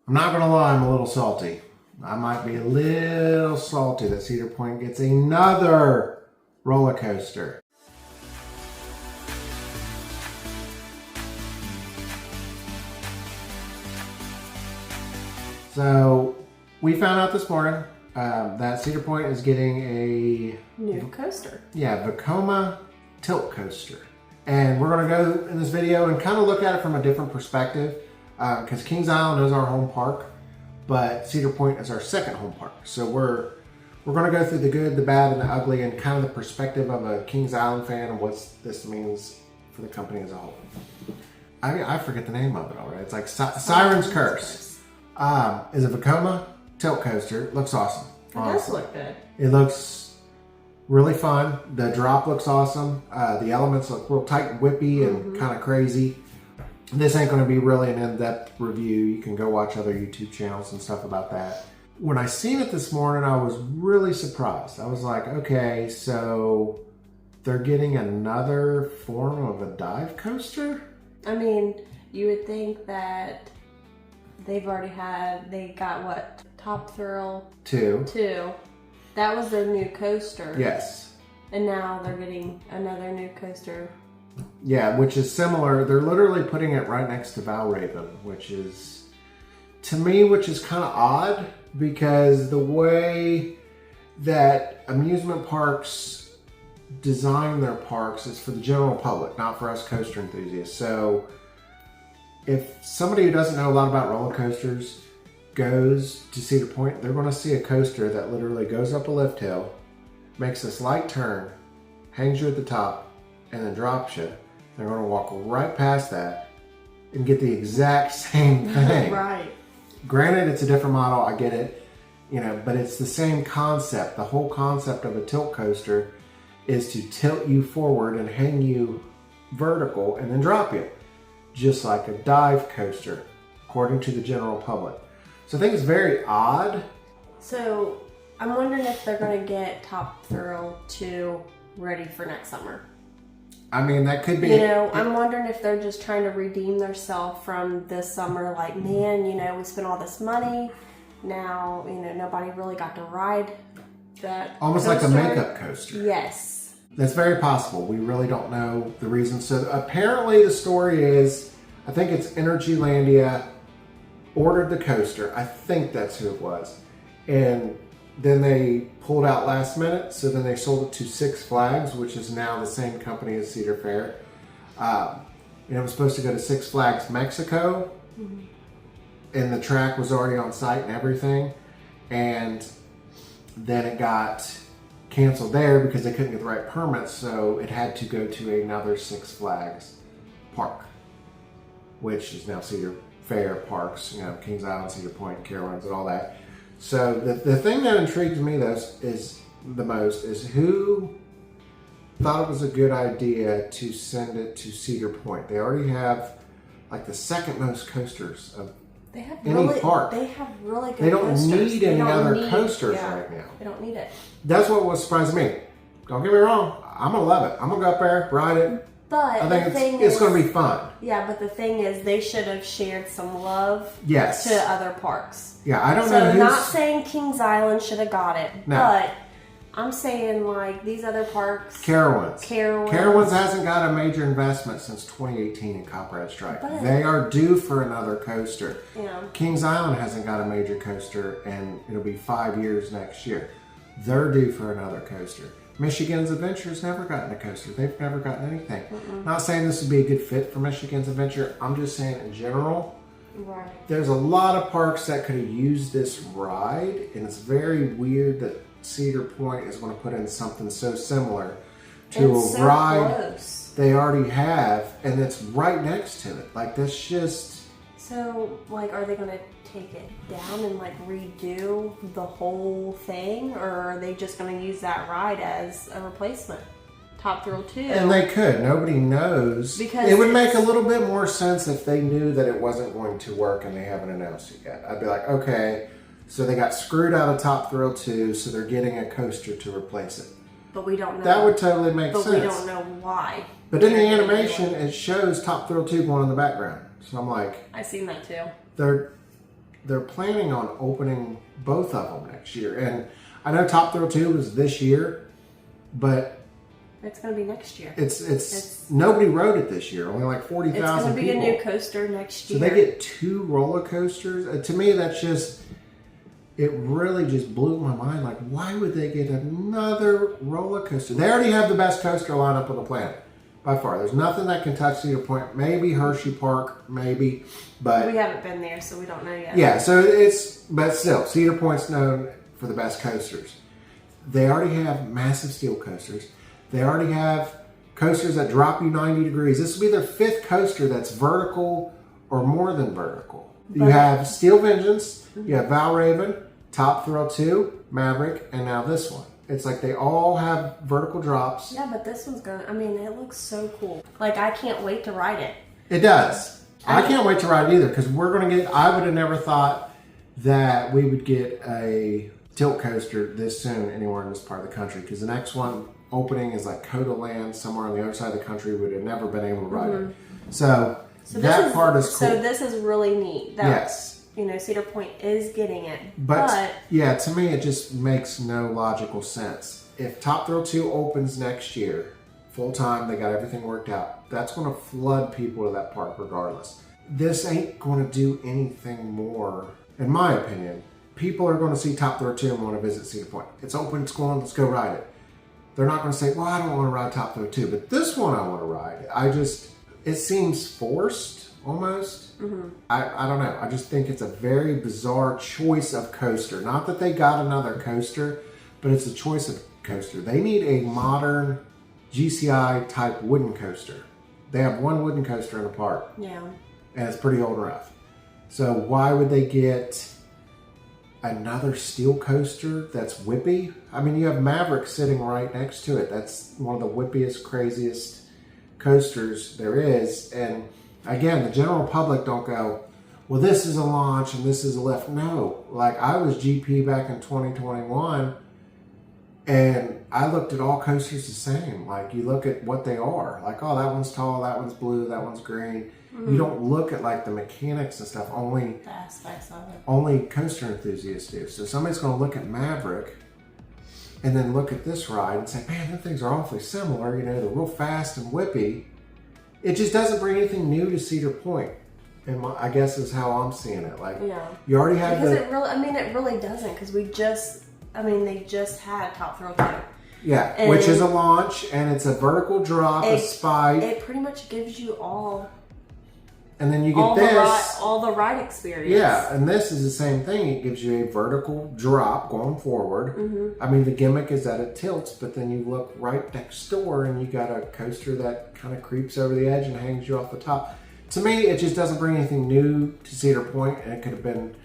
I'm not going to lie, I'm a little salty. I might be a little salty that Cedar Point gets another roller coaster. So we found out this morning that Cedar Point is getting a new coaster. Yeah, Vekoma Tilt coaster. And we're going to go in this video and kind of look at it from a different perspective because Kings Island is our home park, but Cedar Point is our second home park. So we're going to go through the good, the bad, and the ugly, and kind of the perspective of a Kings Island fan and what this means for the company as a whole. I forget the name of it already. It's like Sirens Curse. Is a Vekoma Tilt coaster. It looks awesome. It does look good. It looks really fun. The drop looks awesome. The elements look real tight and whippy and kind of crazy. This ain't going to be really an in-depth review. You can go watch other YouTube channels and stuff about that. When I seen it this morning, I was really surprised. I was like, okay, so they're getting another form of a dive coaster? I mean, you would think that they got what? Top Thrill 2. That was their new coaster. Yes. And now they're getting another new coaster. Yeah, which is similar. They're literally putting it right next to Valraven, which is, to me, kind of odd because the way that amusement parks design their parks is for the general public, not for us coaster enthusiasts. So if somebody who doesn't know a lot about roller coasters goes to Cedar Point, they're going to see a coaster that literally goes up a lift hill, makes a slight turn, hangs you at the top, and then drops you. They're going to walk right past that and get the exact same thing. Right. Granted, it's a different model. I get it, but it's the same concept. The whole concept of a tilt coaster is to tilt you forward and hang you vertical and then drop you, just like a dive coaster, according to the general public. So I think it's very odd. So I'm wondering if they're going to get Top Thrill 2 ready for next summer. I mean, that could be. I'm wondering if they're just trying to redeem themselves from this summer. Like, man, we spent all this money. Now, nobody really got to ride that. Almost coaster. like a makeup coaster. Yes. That's very possible. We really don't know the reason. So apparently the story is, I think it's Energylandia ordered the coaster. I think that's who it was. And then they pulled out last minute. So then they sold it to Six Flags, which is now the same company as Cedar Fair. It was supposed to go to Six Flags Mexico. And the track was already on site and everything. And then it got canceled there because they couldn't get the right permits. So it had to go to another Six Flags park, which is now Cedar Fair Parks, Kings Island, Cedar Point, Carowinds, and all that. So the thing that intrigues me the most is who thought it was a good idea to send it to Cedar Point. They already have like the second most coasters of any park. They have really good They don't coasters. need any other coasters right now. They don't need it. That's what was surprising me. Don't get me wrong. I'm going to love it. I'm going to go up there, ride it. But I think it's going to be fun. Yeah, but the thing is, they should have shared some love Yes. to other parks. Yeah, I don't so know who's... So not saying Kings Island should have got it, no. But I'm saying like these other parks. Carowinds hasn't got a major investment since 2018 in Copperhead Strike. But they are due for another coaster. Yeah. Kings Island hasn't got a major coaster, and it'll be 5 years next year. They're due for another coaster. Michigan's Adventure's never gotten a coaster. They've never gotten anything. Not saying this would be a good fit for Michigan's Adventure. I'm just saying in general. Right. There's a lot of parks that could have used this ride, and it's very weird that Cedar Point is going to put in something so similar to a ride close. They already have, and it's right next to it. Like, that's just... So, like, are they going to take it down and, like, redo the whole thing? Or are they just going to use that ride as a replacement? Top Thrill 2? And they could. Nobody knows. Because it would make a little bit more sense if they knew that it wasn't going to work and they haven't announced it yet. I'd be like, okay, so they got screwed out of Top Thrill 2, so they're getting a coaster to replace it. But we don't know. That would totally make sense. But we don't know why. But in the animation, it shows Top Thrill 2 going in the background. So I'm like... I've seen that too. they're planning on opening both of them next year. And I know Top Thrill 2 was this year, but it's going to be next year. It's nobody rode it this year. Only like 40,000 people. It's going to be a new coaster next year. So they get 2 roller coasters. To me, that's just, it really just blew my mind. Like, why would they get another roller coaster? They already have the best coaster lineup on the planet. By far. There's nothing that can touch Cedar Point. Maybe Hershey Park, maybe. But we haven't been there, so we don't know yet. Yeah, so but still, Cedar Point's known for the best coasters. They already have massive steel coasters. They already have coasters that drop you 90 degrees. This will be their 5th coaster that's vertical or more than vertical. You have Steel Vengeance, you have Valraven, Top Thrill 2, Maverick, and now this one. It's like they all have vertical drops. Yeah, but this one's it looks so cool. Like, I can't wait to ride it. It does. I can't wait to ride it either, because I would have never thought that we would get a tilt coaster this soon anywhere in this part of the country, because the next one opening is like Coda Land, somewhere on the other side of the country. We would have never been able to ride it. So that part is cool. So this is really neat. Yes. Cedar Point is getting it. But yeah, to me, it just makes no logical sense. If Top Thrill 2 opens next year, full time, they got everything worked out, that's going to flood people to that park regardless. This ain't going to do anything more, in my opinion. People are going to see Top Thrill 2 and want to visit Cedar Point. It's open, it's going, let's go ride it. They're not going to say, well, I don't want to ride Top Thrill 2, but this one I want to ride. It seems forced. Almost. Mm-hmm. I don't know. I just think it's a very bizarre choice of coaster. Not that they got another coaster, but it's a choice of coaster. They need a modern GCI type wooden coaster. They have one wooden coaster in the park. Yeah. And it's pretty old and rough. So why would they get another steel coaster that's whippy? I mean, you have Maverick sitting right next to it. That's one of the whippiest, craziest coasters there is. And again, the general public don't go, well, this is a launch and this is a lift. No, like I was GP back in 2021 and I looked at all coasters the same. Like you look at what they are. Like, oh, that one's tall, that one's blue, that one's green. Mm-hmm. You don't look at like the mechanics and stuff. Only the aspects of it. Only coaster enthusiasts do. So somebody's going to look at Maverick and then look at this ride and say, man, those things are awfully similar. They're real fast and whippy. It just doesn't bring anything new to Cedar Point, and I guess is how I'm seeing it. Like, you already have it really doesn't, because they just had Top Thrill 2. Yeah, and which is a launch, and it's a vertical drop, a spike. It pretty much gives you all. And then you get all the ride experience. Yeah, and this is the same thing. It gives you a vertical drop going forward. Mm-hmm. I mean, the gimmick is that it tilts, but then you look right next door and you got a coaster that kind of creeps over the edge and hangs you off the top. To me, it just doesn't bring anything new to Cedar Point, and it could have been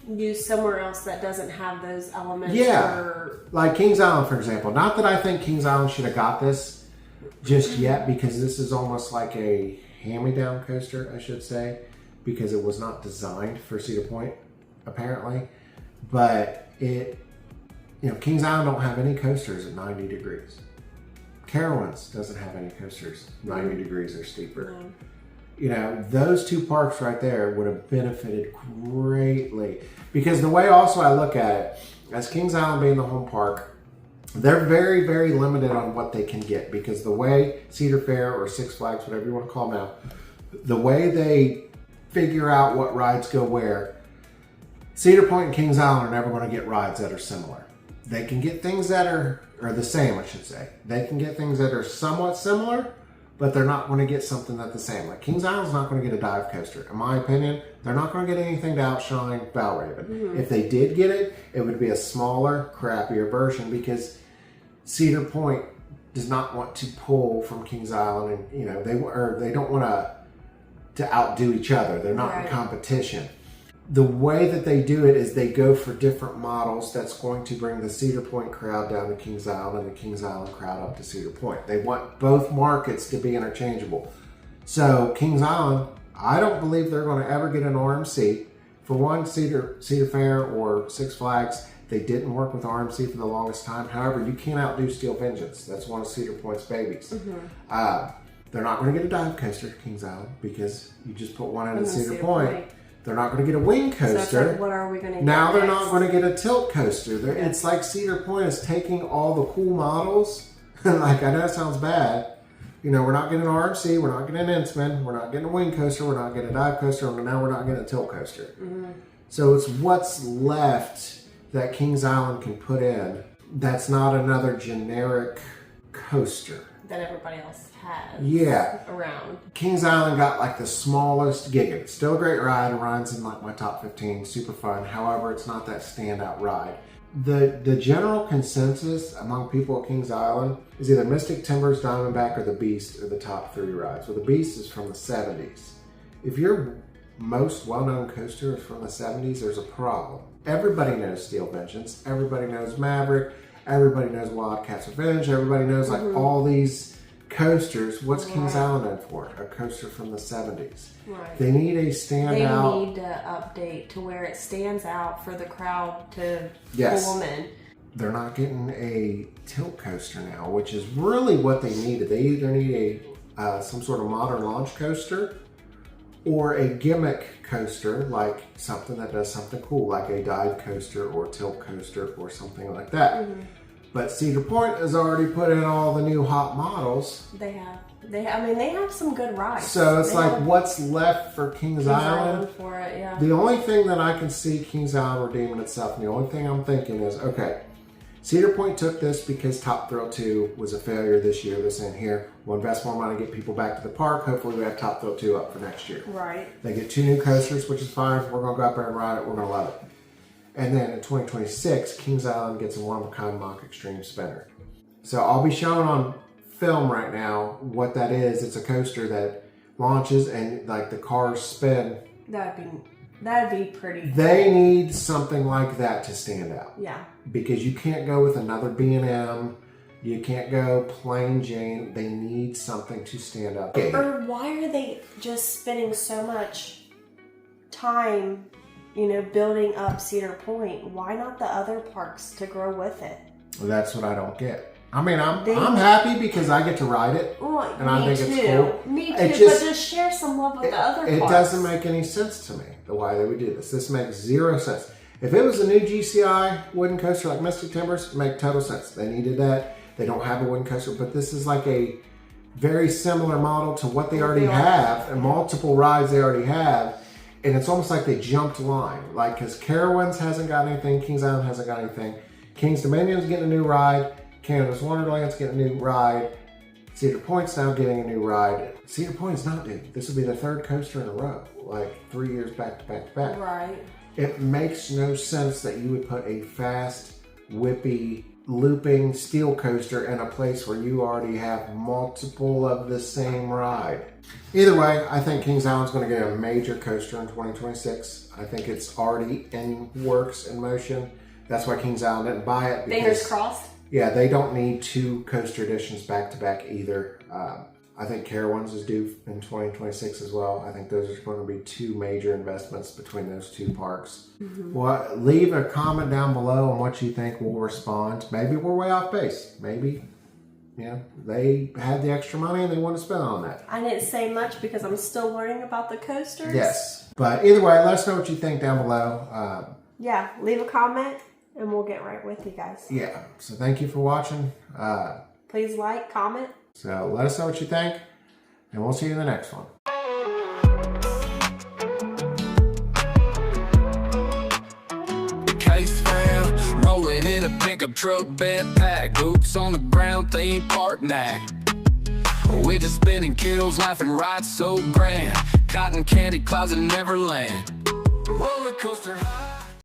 used somewhere else that doesn't have those elements. Yeah, like Kings Island, for example. Not that I think Kings Island should have got this just yet, because this is almost like a hand-me-down coaster, I should say, because it was not designed for Cedar Point, apparently. But Kings Island don't have any coasters at 90 degrees. Carowinds doesn't have any coasters 90 degrees or steeper. Those two parks right there would have benefited greatly, because the way also I look at it, as Kings Island being the home park, they're very, very limited on what they can get, because the way Cedar Fair or Six Flags, whatever you want to call them now, the way they figure out what rides go where, Cedar Point and Kings Island are never going to get rides that are similar. They can get things that are the same, I should say. They can get things that are somewhat similar, but they're not going to get something that's the same. Like Kings Island's not going to get a dive coaster. In my opinion, they're not going to get anything to outshine Valraven. Mm-hmm. If they did get it, it would be a smaller, crappier version, because Cedar Point does not want to pull from Kings Island, and they don't want to outdo each other. They're not in competition. The way that they do it is they go for different models that's going to bring the Cedar Point crowd down to Kings Island and the Kings Island crowd up to Cedar Point. They want both markets to be interchangeable. So Kings Island, I don't believe they're going to ever get an RMC. For one, Cedar Fair or Six Flags, they didn't work with RMC for the longest time. However, you can't outdo Steel Vengeance. That's one of Cedar Point's babies. Mm-hmm. They're not going to get a dive coaster at Kings Island, because you just put one out at Cedar Point. They're not going to get a wing So coaster. it's like, what are we going to get Now they're next? not going to get a tilt coaster. It's like Cedar Point is taking all the cool models. Like, I know it sounds bad. You know, we're not getting an RMC, we're not getting an Intamin, we're not getting a wing coaster, we're not getting a dive coaster, and now we're not getting a tilt coaster. Mm-hmm. So it's what's left that Kings Island can put in that's not another generic coaster that everybody else has around. Kings Island got like the smallest gig. It's still a great ride. It runs in like my top 15, super fun. However, it's not that standout ride. The general consensus among people at Kings Island is either Mystic Timbers, Diamondback, or the Beast are the top 3 rides. Well, the Beast is from the 70s. If your most well-known coaster is from the 70s, there's a problem. Everybody knows Steel Vengeance. Everybody knows Maverick. Everybody knows Wildcat's Revenge. Everybody knows like all these coasters. What's Kings Island known for? A coaster from the 70s. Right. They need a standout. They need to update to where it stands out for the crowd to Yes. pull them in. They're not getting a tilt coaster now, which is really what they needed. They either need some sort of modern launch coaster or a gimmick coaster, like something that does something cool, like a dive coaster or tilt coaster or something like that. Mm-hmm. But Cedar Point has already put in all the new hot models. They have. I mean, they have some good rides. So it's like, what's left for Kings Island? For it, yeah. The only thing that I can see Kings Island redeeming itself, and the only thing I'm thinking is, okay, Cedar Point took this because Top Thrill 2 was a failure this year. This in here. We'll invest more money to get people back to the park. Hopefully we have Top Thrill 2 up for next year. Right. They get 2 new coasters, which is fine. We're going to go up there and ride it. We're going to love it. And then in 2026, Kings Island gets a one-of-a-kind mock extreme spinner. So I'll be showing on film right now what that is. It's a coaster that launches and like the cars spin. That'd be pretty cool. They need something like that to stand out. Yeah. Because you can't go with another B&M. You can't go plain Jane. They need something to stand out. Or why are they just spending so much time, building up Cedar Point? Why not the other parks to grow with it? Well, that's what I don't get. I mean, I'm happy because I get to ride it, and I think it's cool. Me too, but just share some love with the other parks. It doesn't make any sense to me, the way they would do this. This makes zero sense. If it was a new GCI wooden coaster like Mystic Timbers, it would make total sense. They needed that. They don't have a wooden coaster, but this is like a very similar model to what they already have, and multiple rides they already have, and it's almost like they jumped line. Like, because Carowinds hasn't got anything, Kings Island hasn't got anything, King's Dominion's getting a new ride, Canada's Wonderland's getting a new ride, Cedar Point's now getting a new ride. Cedar Point's not new. This will be the 3rd coaster in a row, like 3 years back to back to back. Right. It makes no sense that you would put a fast, whippy, looping steel coaster in a place where you already have multiple of the same ride. Either way, I think Kings Island's going to get a major coaster in 2026. I think it's already in works, in motion. That's why Kings Island didn't buy it. Fingers crossed. Yeah, they don't need 2 coaster editions back to back either. I think Carowinds is due in 2026 as well. I think those are going to be 2 major investments between those 2 parks. Mm-hmm. Well, leave a comment down below on what you think. We'll respond. Maybe we're way off base. Maybe, they had the extra money and they want to spend on that. I didn't say much because I'm still learning about the coasters. Yes. But either way, let us know what you think down below. Yeah, leave a comment and we'll get right with you guys. Yeah. So thank you for watching. Please like, comment. So let us know what you think, and we'll see you in the next one. Case fam, rolling in a pickup truck, bed pack, boots on the ground, theme park night. We're just spinning kills, laughing right so grand. Cotton candy clouds in Neverland. Roller coaster high.